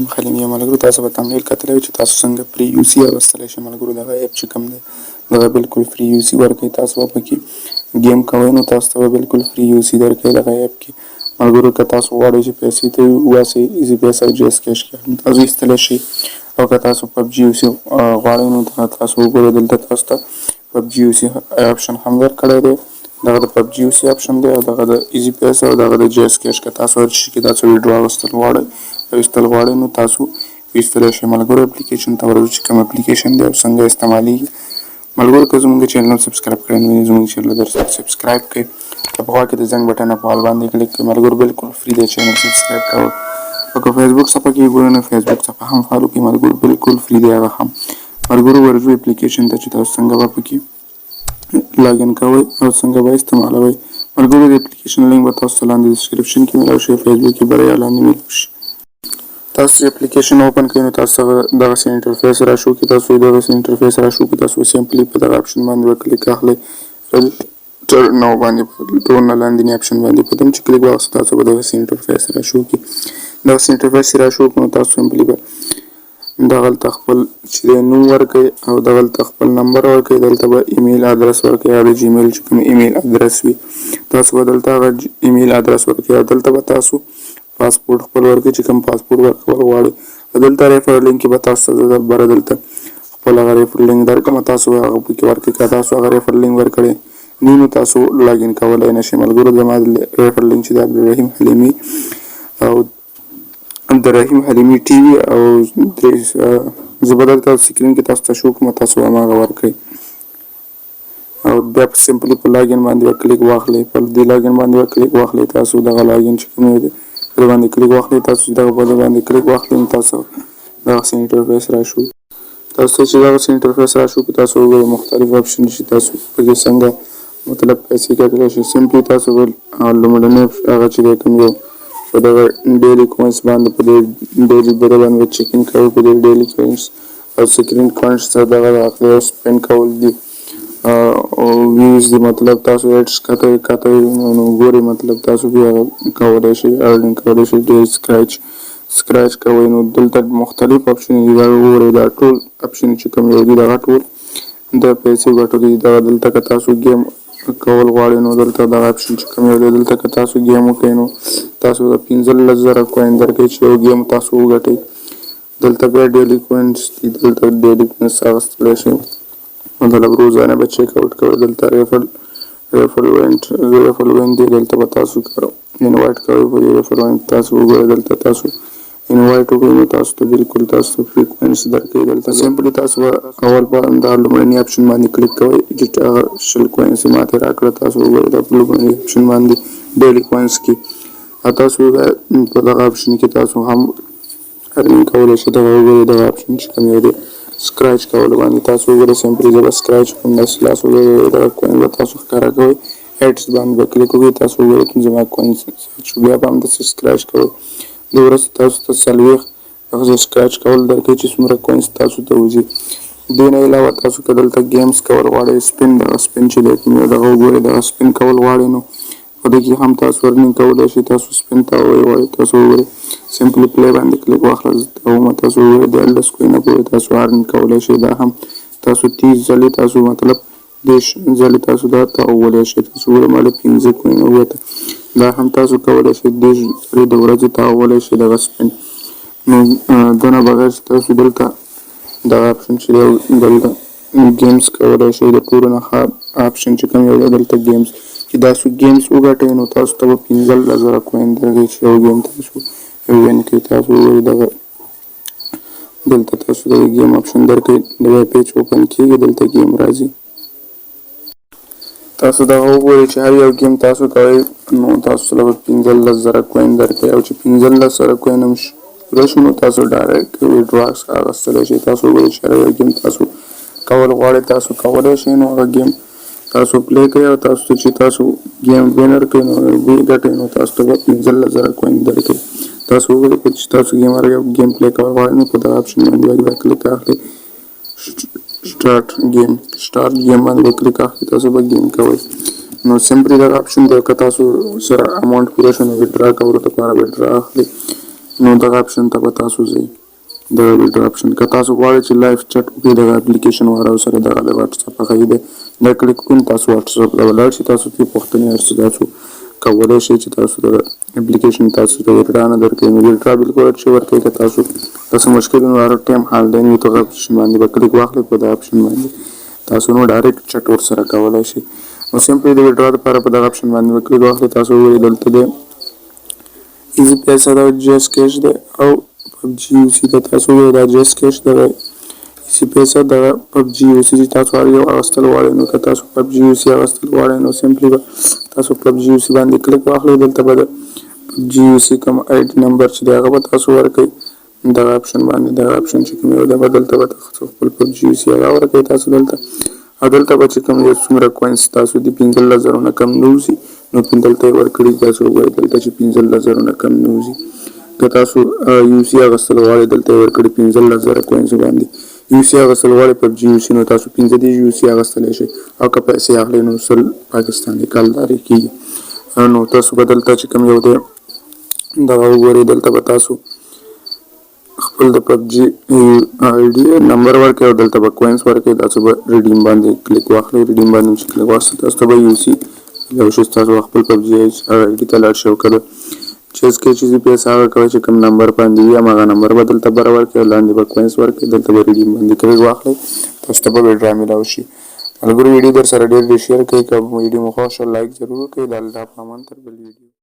خلیمي ملګرو تاسو به تمرین کتلی چې تاسو څنګه پری یو سی اغوستلی شئ ملګرو. دغه اپ چې کوم دی دغه بالکل فری یو سی ورکوي. تاسو به پکې ګیم کوئ نو تاسو ته به بالکل فری یو سی درکوي دغه اپ کې ملګرو. که تاسو غواړئ چې پیسې ته وباسئ ایزي پیس او جی اس کیش کې هم تاسو ایستلی شئ، او که تاسو پبجي یو سی غواړئ نو تاسو وګورئ دلته تاسو ته پبجي یو سی اپشن هم درکړی دی. دغه د پبجي یو سی اپشن دی او دغه د ایزي پیس او دغه د جی اس کیش که تاسو هر شي کې تاسو ویډرو اغوستل غواړئ ایستل غواړئ نو تاسو ایستلی شئ ملګرو. اپلیکیشن ته ورځو چې کوم اپلیکیشن دی او څنګه استعمالیږي ملګرو. که زموږ چینل سبسکرایب کړی نه وي زموږ چینل درسره سبسکرایب کړئ، په خوا کې د زنګ بټن په حال باندې کلیک کړئ ملګرو. بالکل فری دی چینل سبسکرایب کول. او که فیسبوک صفحه کې ګورئ نو فیسبوک صفحه هم فالو کړئ ملګرو، بالکل فری دی هغه هم ملګرو. ورځو اپلیکیشن ته چې تاسو څنګه به پکې لاګین کوئ او څنګه به استعمالوئ ملګرو. د اپلیکیشن لینک به تاسو ته لاندې ډسکرپشن کې میلاو شي، فیسبوک کې به یا لاندې میلاو شي. تاسو اپلیکیشن اوپن کړئ نو تاسو دغسې انټرفیس راشو کې تاسو دغسې انټرفیس راشو کې تاسو سمپلی په دغه اپشن باندې وکلیک اخلئ رجسټر نو باندې ټول نه لاندې اپشن باندې په دم چې کلیک واخلئ تاسو به دغسې انټرفیس راشو کې دغسې انټرفیس راشو نو تاسو سمپلی به دغلته خپل چې دی نوم ورکړئ او دغلته خپل نمبر ورکړئ. دلته به ایمیل ادرس ورکړئ یا د جیمیل چې کوم ایمیل ادرس وي تاسو به دلته هغه ایمیل ادرس ورکړئ او دلته به تاسو پاسپورټ خپل ورکړئ چې کوم پاسپورټ ورکول غواړئ. دلته ریفر لینک کې به تاسو ته زه بره دلته خپل هغه ریفر لینک درکړم تاسو هغه پکې ورکړئ. که تاسو هغه ریفر لینک ورکړئ نو تاسو لاګین کولی نه شئ ملګرو. زما ریفر لینک چې د عبدالرحیم حلیمي او د رحیم حلیمي ټي وي او زه به دلته سکرین کې تاسو ته شو کوم تاسو هماغه ورکړئ او بیا سمپلی په لاګین باندې کلیک واخلئ. په دې لاګین باندې کلیک واخلئ تاسو دغه لاګین چې کوم دی په باندې کلیک واخلئ تاسو دغه په باندې کلیک واخلئ تاسو دغسې انټرفیس راشو. تاسو چې دغسې انټرفیس راشو کې تاسو وګورئ مختلف اپشن چې تاسو پکې څنګه مطلب پیسې ګټلی شئ. سمپلی تاسو به لومړنی هغه چې دی کوم یو په دغه ډیلی کوینس باندې په دې ډیلی بره باندې چیکن کوئ په دې ډیلی کوینس او سکرین کوینس سره دغه اخلئ او سپینډ کول دي او ویوز دي مطلب تاسو ایډس کتئ نو ګورئ مطلب تاسو بیا کولی شئ ارنینګ کولی شئ. ډېر سکریچ کوئ نو دلته مختلف اپشن دي دا وګورئ دا ټول اپشن چې کوم یو دي دغه ټول د پیسې ګټو دي. دغه دلته که تاسو گیم کول غواړئ نو دلته دغه اپشن چې کوم یو دی دلته که تاسو گیم وکړئ نو تاسو د 15,000 کوین درکوي چې یو گیم تاسو وګټئ. دلته بیا ډیلی کوینس دي دلته ډیلی کوینس اخیستلی شئ مطلب روزانه به چیک آوټ کوئ. دلته ریفر وینټ دی دلته به تاسو انوایټ کوئ په دې ریفر وینټ تاسو وګورئ دلته تاسو انوایټ وکړئ نو تاسو ته بالکل تاسو ته فری کوینس درکوي. دلته سمپلی تاسو به اول په دا لومړني اپشن باندې کلیک کوئ چې هغه 100 کوینس یې ماته راکړه تاسو وګورئ دا په لومړني اپشن باندې ډیلی کوینس کې تاسو په دغه اپشن کې تاسو هم ارنینګ کولی شئ. دغه وګورئ دغه اپشن چې کوم یو دی سکریچ کول باندې تاسو وګورئ سمپلی زه به سکریچ کوم داسې لاس وګورئ دغه کوین به تاسو ښکاره کوئ ایډس باندې به کلیک وکړئ تاسو وګورئ زما کوینس چې بیا به همداسې سکریچ کوئ د ورځې تاسو ته 40 دغسې سکریچ کول درکوي چې څومره کوینس تاسو ته وځي. دې نه علاوه تاسو که دلته ګیمز کول غواړئ سپین دغه سپین چې دی کوم یو دغه وګورئ دغه سپین کول غواړئ نو په دې کې هم تاسو ارنینګ کولی شئ. تاسو سپین ته وایئ تاسو وګورئ سمپلی پلی باندې کلیک واخله تاسو وګورئ 10 کوینه پورې تاسو ارنینګ کولی شئ. دا هم تاسو 30 ځلې تاسو مطلب 10 ځلې تاسو دا تاوولی شئ. تاسو وګورئ ماله 15 کوینه ووته دا هم تاسو کولی شئ 10 ځلې د ورځې تاوولی شئ دغه سپین. نو دونه بغیر چې تاسو دلته دغه اپشن چې دی دلته ګیمز کولی شئ د ټولو نه ښه اپشن چې کوم یو دی دلته ګیمز چې تاسو ګیمز وګټئ نو تاسو ته به 15,000 کوین درکوي چې یو گیم تاسو وین کړئ. تاسو وګورئ دغه دلته تاسو د گیم اپشن درکوي د ویب پیج اوپن کېږي دلته گیم راځي تاسو دغه وګورئ چې هر یو گیم تاسو کوئ نو تاسو ته به 15,000 کوین درکوي او چې 15,000 کوین هم پوره شي نو تاسو ډایرکټ ویډرو اخیستلی شئ. تاسو وګورئ چې هر یو گیم تاسو کول غواړئ تاسو کولی شئ نو هغه گیم تاسو پلی کوئ او تاسو ته چې تاسو گیم وینر کوئ نو وګټئ نو تاسو ته به 15,000 کوین درکوي. تاسو وګورئ چې تاسو هر یو گیم پلی کول غواړئ نو په دغه اپشن باندې به کلیک اخلئ سټارټ گیم باندې به کلیک اخلئ تاسو به گیم کوئ نو سمپلی دغه اپشن دی که تاسو سره اماونټ پوره شو نو ویډرا کولو لپاره ویډرا اخلئ نو دغه اپشن ته به تاسو ځئ دغه ویډیو اپشن که تاسو غواړئ چې لایف چټ وکړئ دغه اپلیکیشن والاو سره دغه د واتساپ هغه دی دا کلیک کړئ تاسو واتساپ ته ولاړ شئ تاسو ترې پوښتنې هر څه تاسو کولی شئ چې تاسو دغه اپلیکیشن تاسو ته ویډرا نه درکوي نو ویډرا بالکل چې ورکوي که تاسو داسې مشکل وي نو هر ټایم آنلاین وي دغه اپشن باندې به کلیک واخلئ په دغه اپشن باندې تاسو نو ډایرکټ چټ ورسره کولی شئ نو سمپلی د ویډرا دپاره په دغه اپشن باندې به کلیک واخلئ تاسو وګورئ دلته دی ایزي پیسه ده جیس کیش ده او پبجي یوسي ده تاسو وګورئ دا جیس کیش دغه ایزي پیسه دغه پبجي یوسي چې تاسو هر یو اخیستل غواړئ نو که تاسو پبجي یوسي اخیستل غواړئ نو سمپلی به تاسو پبجي یوسي باندې کلیک واخلئ دلته به د پبجي یوسي کوم آی ډي نمبر چې دی هغه به تاسو ورکوئ دغه اپشن باندې دغه اپشن چې کوم یو دی به دلته به تاسو خپل پبجي یوسي هغه ورکوئ تاسو دلته او دلته به چې کوم یو څومره کوینس تاسو د 15,000 نه کم نه وځي نو دلته یې ورکړي تاسو وګورئ دلته چې 15,000 نه کم نه وځي که تاسو یوسي اخیستل غواړئ دلته یې ورکړي 15,000 کوینس باندې یوسي اخیستل غواړئ پبجي یوسي نو تاسو 15 یوسي اخیستلی شئ او که پیسې اخلئ نو 100 پاکستاني کالدارې کېږي نو تاسو به دلته چې کوم یو دی دغه وګورئ دلته به تاسو خپل د پبجي آی ډي نمبر ورکړئ او دلته به کوینس ورکړئ تاسو به ریډیم باندې کلیک واخلئ ریډیم باندې چې کلیک واخلئ تاسو ته به یوسي یو شي تاسو خپل پبجي آی ډي ته لاړ شئ او که د چیز کې چې پیسې هغه کوئ چې کوم نمبر باندې وي هماغه نمبر به دلته بره ورکړئ او لاندې به کوینس ورکړئ دلته به ریډیم باندې کلیک واخلئ تاسو ته به ویډرا میلاو شي ملګرو ویډیو در سره ډېر شیر کړئ که ویډیو مو خوښ شو لایک ضرور کړئ د الله په امان تر بل ویډیو